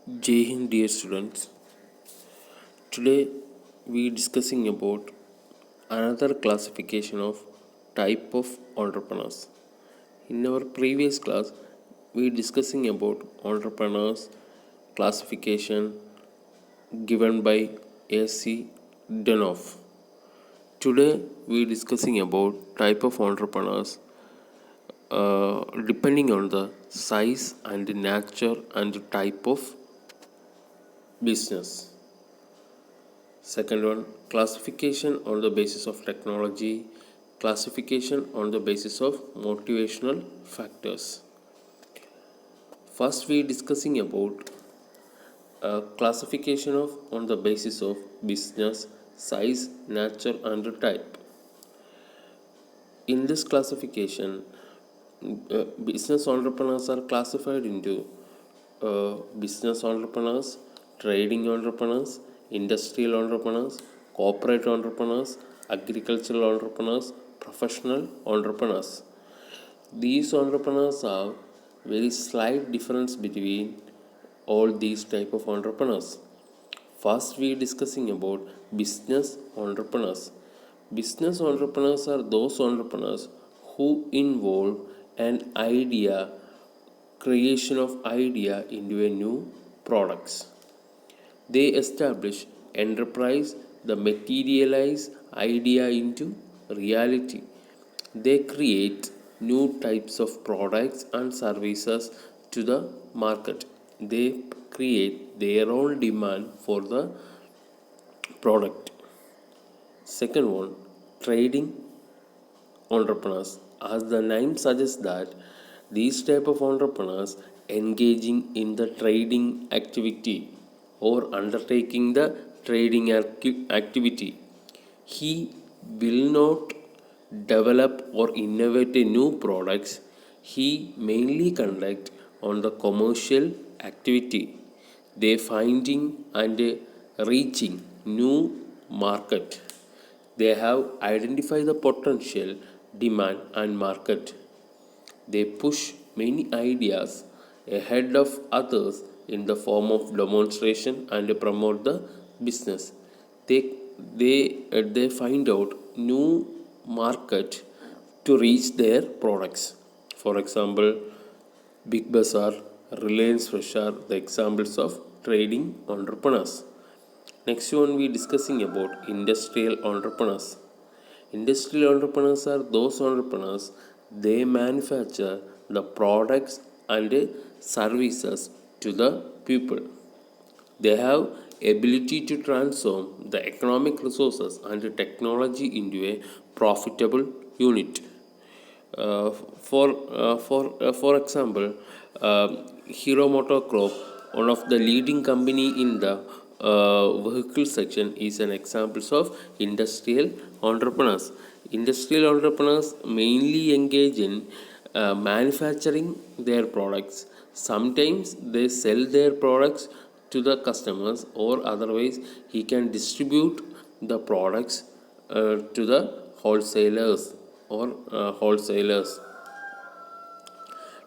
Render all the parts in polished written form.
Jai Hind, dear students. Today we discussing about another classification of type of entrepreneurs. In our previous class, we discussing about entrepreneurs classification given by A.C. Denoff. Today we discussing about type of entrepreneurs depending on the size and the nature and the type of business. Second one, classification on the basis of technology, classification on the basis of motivational factors. First, we discussing about classification of on the basis of business, size, nature, and type. In this classification, business entrepreneurs are classified into business entrepreneurs, trading entrepreneurs, industrial entrepreneurs, corporate entrepreneurs, agricultural entrepreneurs, professional entrepreneurs. These entrepreneurs have very slight difference between all these type of entrepreneurs. First, we discussing about business entrepreneurs. Business entrepreneurs are those entrepreneurs who involve an idea, creation of idea into a new products. They establish enterprise, the materialize idea into reality. They create new types of products and services to the market. They create their own demand for the product. Second one, trading entrepreneurs. As the name suggests that these type of entrepreneurs engaging in the trading activity or undertaking the trading activity. He will not develop or innovate a new products. He mainly conduct on the commercial activity. They finding and reaching new market. They have identified the potential demand and market. They push many ideas ahead of others in the form of demonstration and promote the business. They find out new market to reach their products. For example, Big Bazaar, Reliance Fresh are the examples of trading entrepreneurs. Next one we discussing about industrial entrepreneurs. Industrial entrepreneurs are those entrepreneurs they manufacture the products and services to the people. They have ability to transform the economic resources and technology into a profitable unit. For example, Hero MotoCorp, one of the leading company in the vehicle section, is an example of industrial entrepreneurs. Industrial entrepreneurs mainly engage in manufacturing their products. Sometimes they sell their products to the customers, or otherwise he can distribute the products to the wholesalers.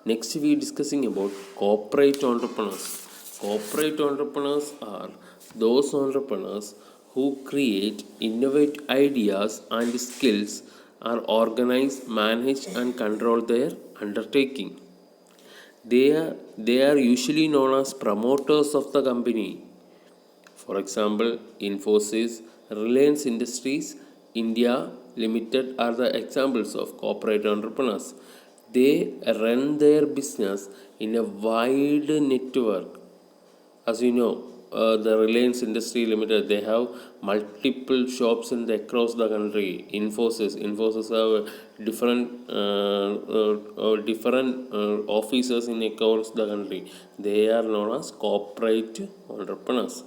Next, we discussing about corporate entrepreneurs. Corporate entrepreneurs are those entrepreneurs who create, innovate ideas and skills, are organize, manage, and control their undertaking. They are usually known as promoters of the company. For example, Infosys, Reliance Industries, India Limited are the examples of corporate entrepreneurs. They run their business in a wide network. As you know, the Reliance Industry Limited, they have multiple shops across the country. Infosys have different offices in across the country. They are known as corporate entrepreneurs.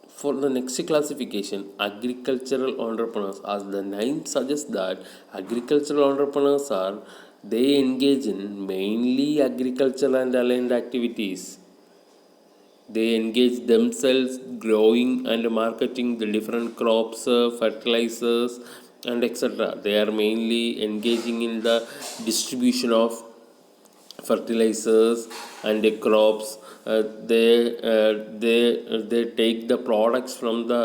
For the next classification, agricultural entrepreneurs. As the name suggests that agricultural entrepreneurs are they engage in mainly agricultural and aligned activities. They engage themselves growing and marketing the different crops, fertilizers, and etc. They are mainly engaging in the distribution of fertilizers and crops. They take the products from the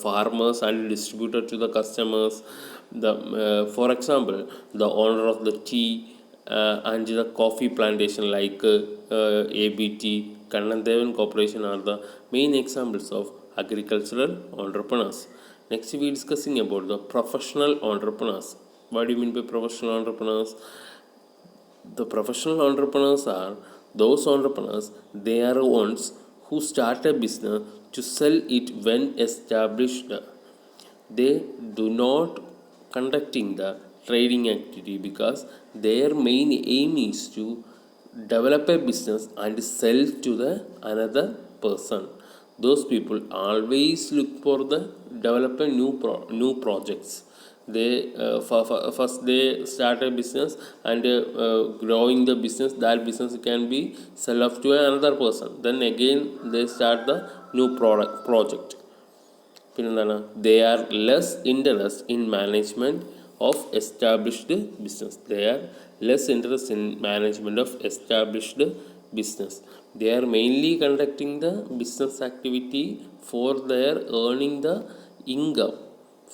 farmers and distribute it to the customers. For example, the owner of the tea and the coffee plantation like ABT, Kannandevan Corporation are the main examples of agricultural entrepreneurs. Next, we are discussing about the professional entrepreneurs. What do you mean by professional entrepreneurs? The professional entrepreneurs are those entrepreneurs, they are ones who start a business to sell it when established. They do not conducting the trading activity because their main aim is to develop a business and sell to the another person. Those people always look for the develop a new projects. They first they start a business and growing the business, that business can be sell off to another person, then again they start the new product project. പിന്നെന്താണ്, they are less interest in management of established business. They are less interest in management of established business. They are mainly conducting the business activity for their earning the income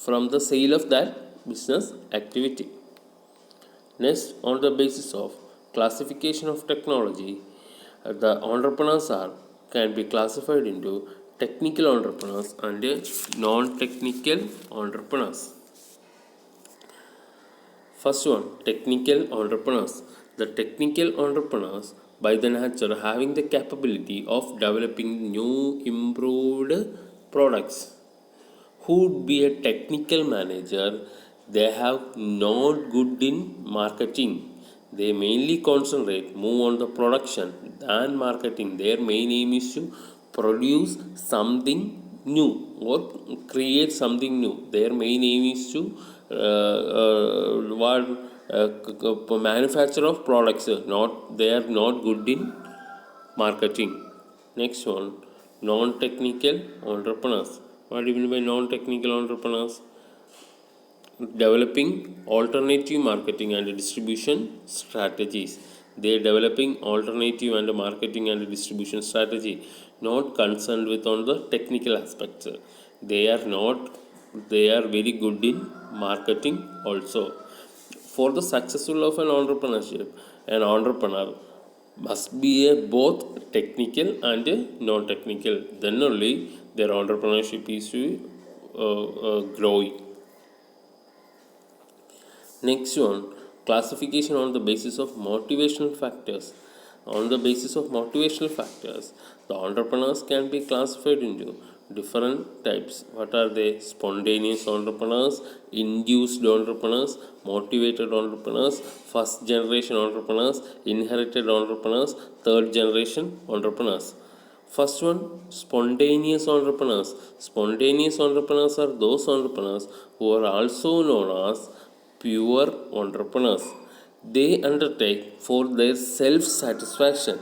from the sale of that business activity. Next, on the basis of classification of technology, the entrepreneurs can be classified into technical entrepreneurs and non-technical entrepreneurs. First one, technical entrepreneurs. The technical entrepreneurs, by the nature, having the capability of developing new improved products. Who would be a technical manager? They have not good in marketing. They mainly concentrate more on the production than marketing. Their main aim is to produce something new or create something new. Their main aim is to manufacture of products. They are not good in marketing. Next one, non-technical entrepreneurs. What do you mean by non-technical entrepreneurs? Developing alternative marketing and distribution strategies. They are developing alternative and marketing and distribution strategy, not concerned with on the technical aspects. They are very good in marketing also. For the successful of an entrepreneurship, an entrepreneur must be a both technical and a non-technical. Then only their entrepreneurship is growing. Next one, classification on the basis of motivational factors. On the basis of motivational factors, the entrepreneurs can be classified into different types. What are they? Spontaneous entrepreneurs, induced entrepreneurs, motivated entrepreneurs, first generation entrepreneurs, inherited entrepreneurs, third generation entrepreneurs. First one, spontaneous entrepreneurs. Spontaneous entrepreneurs are those entrepreneurs who are also known as pure entrepreneurs. They undertake for their self-satisfaction.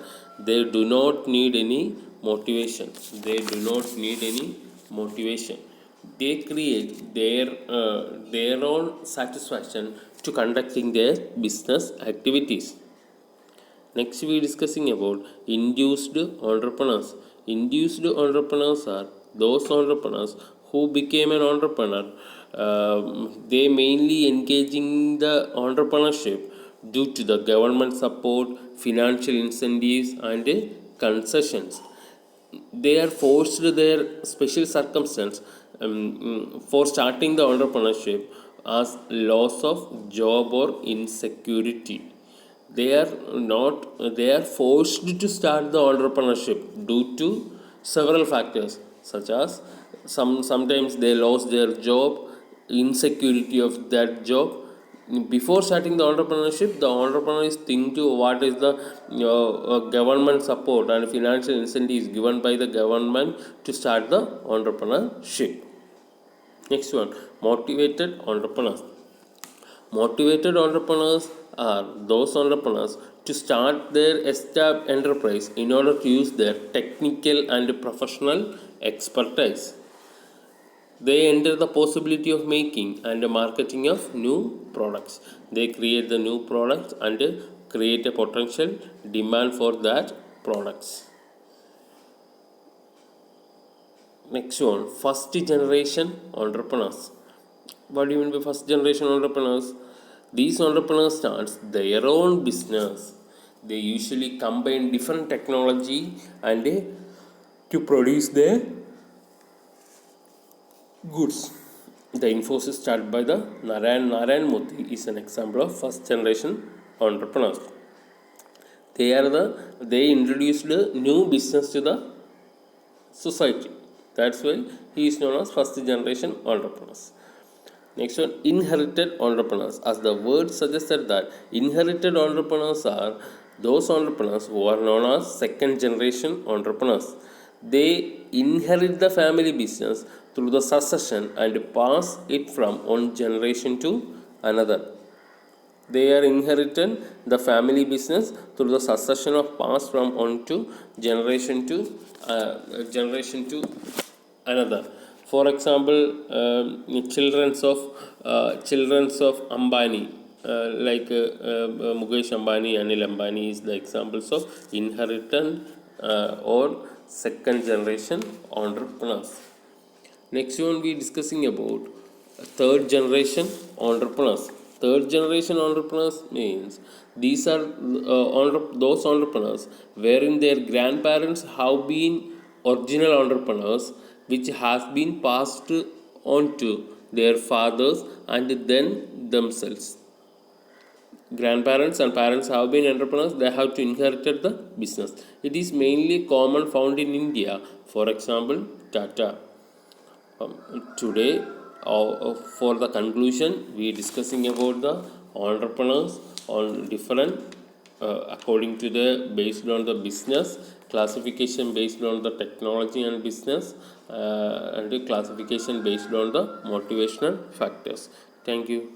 They do not need any motivation. They create their own satisfaction to conducting their business activities. Next, we are discussing about induced entrepreneurs. Induced entrepreneurs are those entrepreneurs who became an entrepreneur. They mainly engaging the entrepreneurship due to the government support, financial incentives, and concessions. They are forced their special circumstance for starting the entrepreneurship as loss of job or insecurity. They are forced to start the entrepreneurship due to several factors, such as sometimes they lost their job, insecurity of that job. Before starting the entrepreneurship, the entrepreneur is thinking what is the government support and financial incentives given by the government to start the entrepreneurship. Next one, motivated entrepreneurs. Motivated entrepreneurs are those entrepreneurs to start their established enterprise in order to use their technical and professional expertise. They enter the possibility of making and marketing of new products. They create the new products and create a potential demand for that products. Next one, first generation entrepreneurs. What do you mean by first generation entrepreneurs? These entrepreneurs start their own business. They usually combine different technology and to produce their goods. The Infosys started by the Narayan Murthy is an example of first generation entrepreneurs. They introduced a new business to the society. That's why he is known as first generation entrepreneurs. Next one, inherited entrepreneurs. As the word suggested that inherited entrepreneurs are those entrepreneurs who are known as second generation entrepreneurs. They inherit the family business through the succession and pass it from one generation to another. They are inherited the family business through the succession of pass from one to generation to another. For example, children's of Ambani, Mukesh Ambani, Anil Ambani is the examples of inherited or second generation entrepreneurs. Next one we discussing about third generation entrepreneurs. Third generation entrepreneurs means these are those entrepreneurs wherein their grandparents have been original entrepreneurs which has been passed on to their fathers and then themselves. Grandparents and parents have been entrepreneurs, they have to inherit the business. It is mainly common found in India. For example, Tata. Today, for the conclusion, we are discussing about the entrepreneurs on different according to the based on the business classification, based on the technology and business, and the classification based on the motivational factors. Thank you.